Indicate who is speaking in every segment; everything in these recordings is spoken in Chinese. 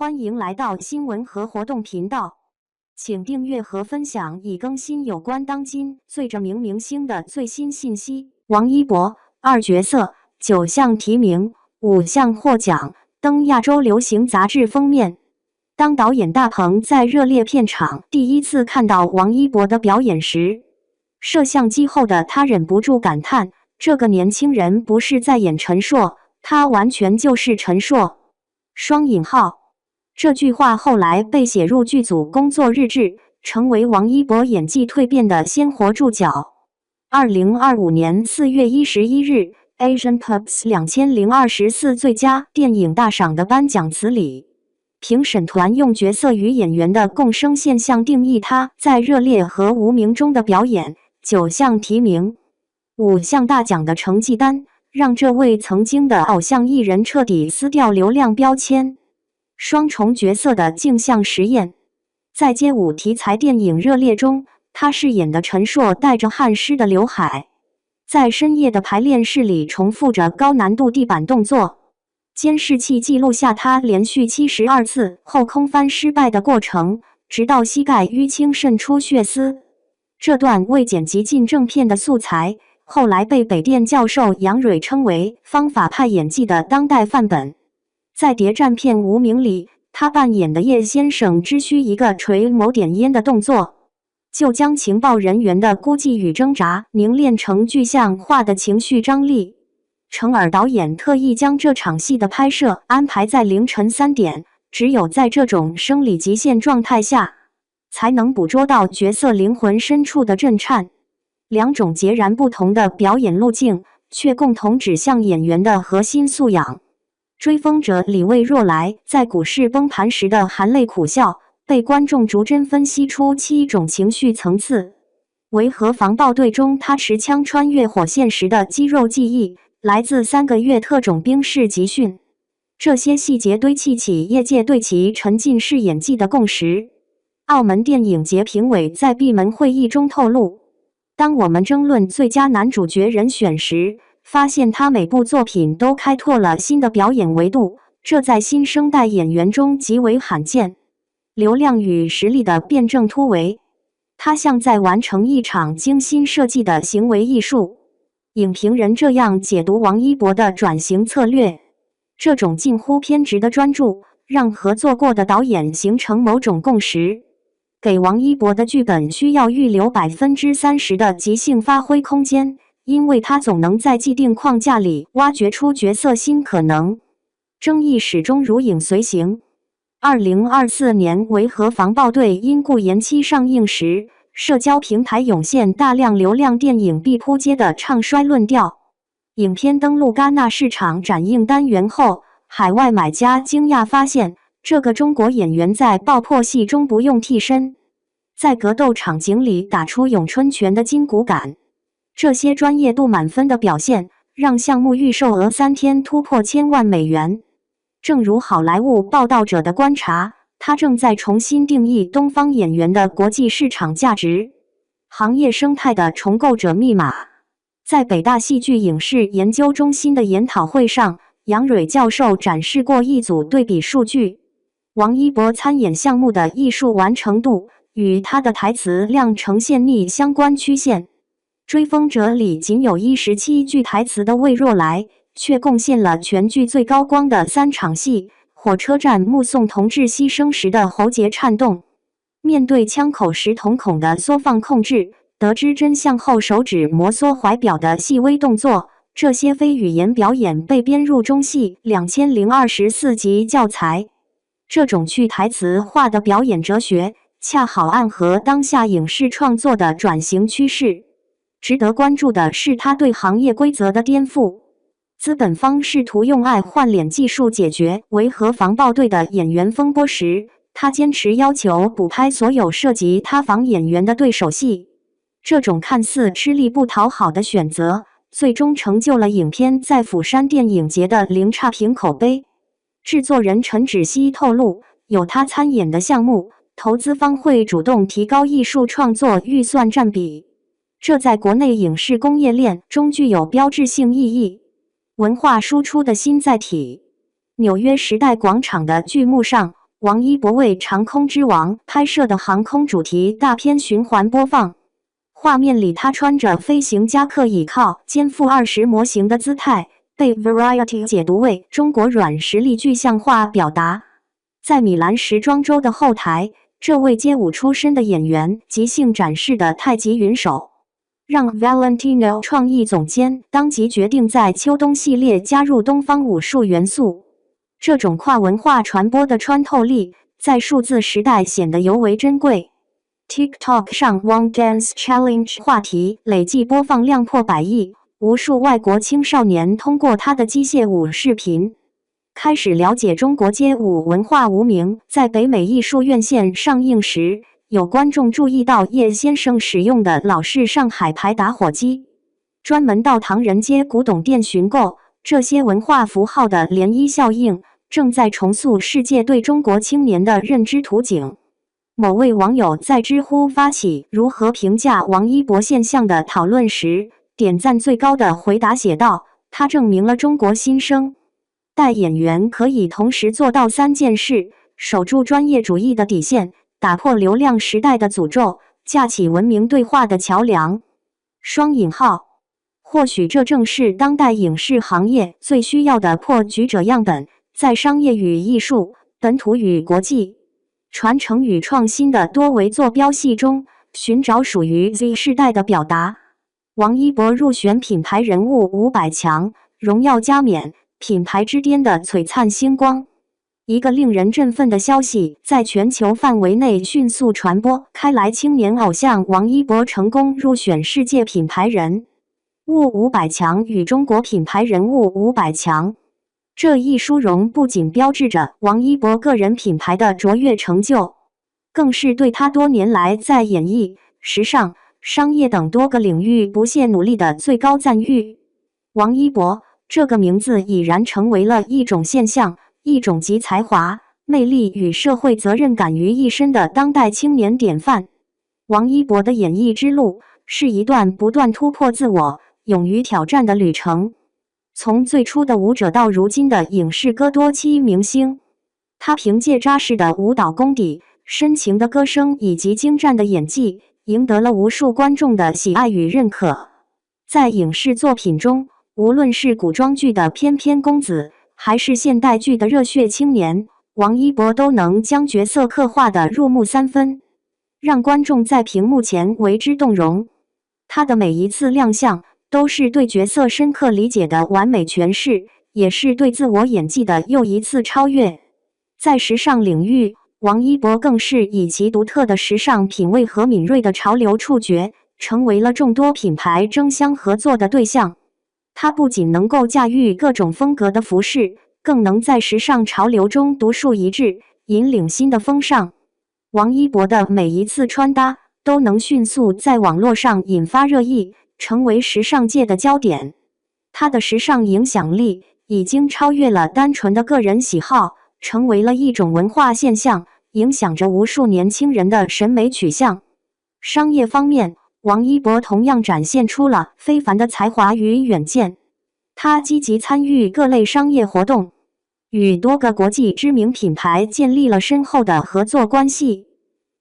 Speaker 1: 欢迎来到新闻和活动频道，请订阅和分享已更新有关当今最着名明星的最新信息。王一博2角色9项提名5项获奖，登亚洲流行杂志封面。当导演大鹏在热烈片场第一次看到王一博的表演时，摄像机后的他忍不住感叹：这个年轻人不是在演陈硕，他完全就是陈硕。双引号。这句话后来被写入剧组工作日志，成为王一博演技蜕变的鲜活注脚。2025年4月11日 Asian Pubs 2024最佳电影大赏的颁奖词里，评审团用角色与演员的共生现象定义他在热烈和无名中的表演。9项提名5项大奖的成绩单，让这位曾经的偶像艺人彻底撕掉流量标签。双重角色的镜像实验，在街舞题材电影《热烈》中，他饰演的陈硕带着汗湿的刘海，在深夜的排练室里重复着高难度地板动作。监视器记录下他连续72次后空翻失败的过程，直到膝盖淤青渗出血丝。这段未剪辑进正片的素材，后来被北电教授杨蕊称为方法派演技的当代范本。在谍战片《无名》里，他扮演的叶先生只需一个捶某点烟的动作，就将情报人员的孤寂与挣扎凝练成具象化的情绪张力。程耳导演特意将这场戏的拍摄安排在凌晨3点，只有在这种生理极限状态下，才能捕捉到角色灵魂深处的震颤。两种截然不同的表演路径，却共同指向演员的核心素养。追风者李魏若来在股市崩盘时的含泪苦笑，被观众逐帧分析出7种情绪层次。维和防暴队中他持枪穿越火线时的肌肉记忆，来自3个月特种兵式集训。这些细节堆砌起业界对其沉浸式演技的共识。澳门电影节评委在闭门会议中透露，当我们争论最佳男主角人选时，发现他每部作品都开拓了新的表演维度，这在新生代演员中极为罕见。流量与实力的辩证突围，他像在完成一场精心设计的行为艺术。影评人这样解读王一博的转型策略：这种近乎偏执的专注，让合作过的导演形成某种共识，给王一博的剧本需要预留30%的即兴发挥空间。因为他总能在既定框架里挖掘出角色新可能。争议始终如影随形。2024年维和防暴队因故延期上映时，社交平台涌现大量流量电影必扑街的唱衰论调。影片登陆戛纳市场展映单元后，海外买家惊讶发现，这个中国演员在爆破戏中不用替身，在格斗场景里打出咏春拳的筋骨感。这些专业度满分的表现，让项目预售额3天突破1000万美元。正如好莱坞报道者的观察，他正在重新定义东方演员的国际市场价值。行业生态的重构者密码。在北大戏剧影视研究中心的研讨会上，杨蕊教授展示过一组对比数据：王一博参演项目的艺术完成度与他的台词量呈现逆相关曲线。追风者里仅有17句台词的魏若来，却贡献了全剧最高光的3场戏。火车站目送同志牺牲时的喉结颤动，面对枪口时瞳孔的缩放控制，得知真相后手指摩挲怀表的细微动作，这些非语言表演被编入中戏2024集教材。这种去台词化的表演哲学，恰好暗合当下影视创作的转型趋势。值得关注的是他对行业规则的颠覆。资本方试图用爱换脸技术解决维和防暴队的演员风波时，他坚持要求补拍所有涉及他方演员的对手戏。这种看似吃力不讨好的选择，最终成就了影片在釜山电影节的零差评口碑。制作人陈芷溪透露，有他参演的项目，投资方会主动提高艺术创作预算占比。这在国内影视工业链中具有标志性意义。文化输出的新载体。纽约时代广场的剧目上，王一博为长空之王拍摄的航空主题大片循环播放。画面里他穿着飞行夹克，倚靠肩负20模型的姿态，被 Variety 解读为中国软实力具象化表达。在米兰时装周的后台，这位街舞出身的演员即兴展示的太极云手，让 Valentino 创意总监当即决定在秋冬系列加入东方武术元素。这种跨文化传播的穿透力，在数字时代显得尤为珍贵。TikTok 上 One Dance Challenge 话题累计播放量破100亿，无数外国青少年通过他的机械舞视频，开始了解中国街舞文化。无名在北美艺术院线上映时，有观众注意到叶先生使用的老式上海牌打火机，专门到唐人街古董店寻购。这些文化符号的涟漪效应，正在重塑世界对中国青年的认知图景。某位网友在知乎发起如何评价王一博现象的讨论时，点赞最高的回答写道：他证明了中国新生代演员可以同时做到3件事：守住专业主义的底线，打破流量时代的诅咒，架起文明对话的桥梁。双引号。或许这正是当代影视行业最需要的破局者样本，在商业与艺术、本土与国际、传承与创新的多维坐标系中，寻找属于 Z 世代的表达。王一博入选品牌人物500强，荣耀加冕，品牌之巅的璀璨星光。一个令人振奋的消息在全球范围内迅速传播开来，青年偶像王一博成功入选世界品牌人物500强与中国品牌人物500强。这一殊荣不仅标志着王一博个人品牌的卓越成就，更是对他多年来在演艺、时尚、商业等多个领域不懈努力的最高赞誉。王一博这个名字已然成为了一种现象，一种集才华、魅力与社会责任感于一身的当代青年典范。王一博的演艺之路是一段不断突破自我、勇于挑战的旅程。从最初的舞者到如今的影视歌多栖明星，他凭借扎实的舞蹈功底、深情的歌声以及精湛的演技，赢得了无数观众的喜爱与认可。在影视作品中，无论是古装剧的翩翩公子，还是现代剧的热血青年，王一博都能将角色刻画得入木三分，让观众在屏幕前为之动容。他的每一次亮相，都是对角色深刻理解的完美诠释，也是对自我演技的又一次超越。在时尚领域，王一博更是以其独特的时尚品味和敏锐的潮流触觉，成为了众多品牌争相合作的对象。他不仅能够驾驭各种风格的服饰，更能在时尚潮流中独树一帜，引领新的风尚。王一博的每一次穿搭都能迅速在网络上引发热议，成为时尚界的焦点。他的时尚影响力已经超越了单纯的个人喜好，成为了一种文化现象，影响着无数年轻人的审美取向。商业方面，王一博同样展现出了非凡的才华与远见。他积极参与各类商业活动，与多个国际知名品牌建立了深厚的合作关系。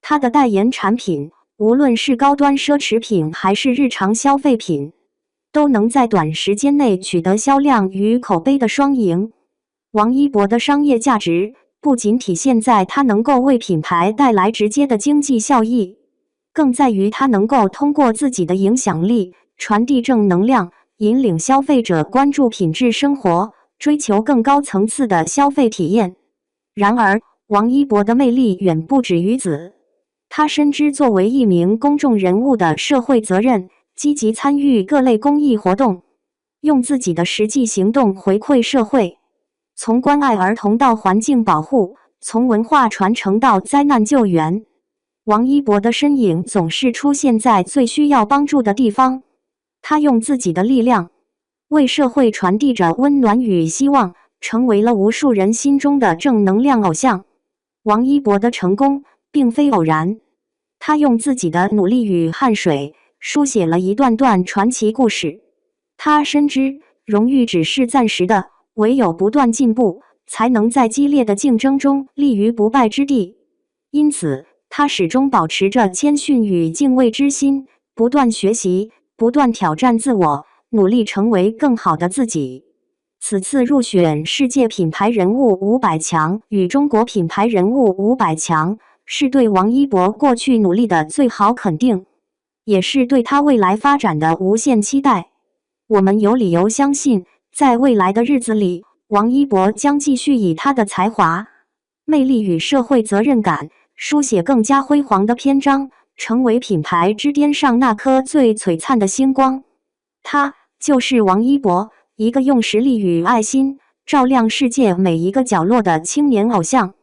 Speaker 1: 他的代言产品，无论是高端奢侈品还是日常消费品，都能在短时间内取得销量与口碑的双赢。王一博的商业价值不仅体现在他能够为品牌带来直接的经济效益，更在于他能够通过自己的影响力传递正能量，引领消费者关注品质生活，追求更高层次的消费体验。然而，王一博的魅力远不止于此。他深知作为一名公众人物的社会责任，积极参与各类公益活动，用自己的实际行动回馈社会。从关爱儿童到环境保护，从文化传承到灾难救援，王一博的身影总是出现在最需要帮助的地方。他用自己的力量，为社会传递着温暖与希望，成为了无数人心中的正能量偶像。王一博的成功并非偶然，他用自己的努力与汗水，书写了一段段传奇故事。他深知荣誉只是暂时的，唯有不断进步，才能在激烈的竞争中立于不败之地。因此，他始终保持着谦逊与敬畏之心，不断学习，不断挑战自我，努力成为更好的自己。此次入选世界品牌人物500强与中国品牌人物500强，是对王一博过去努力的最好肯定，也是对他未来发展的无限期待。我们有理由相信，在未来的日子里，王一博将继续以他的才华、魅力与社会责任感，书写更加辉煌的篇章，成为品牌之巅上那颗最璀璨的星光。他就是王一博，一个用实力与爱心照亮世界每一个角落的青年偶像。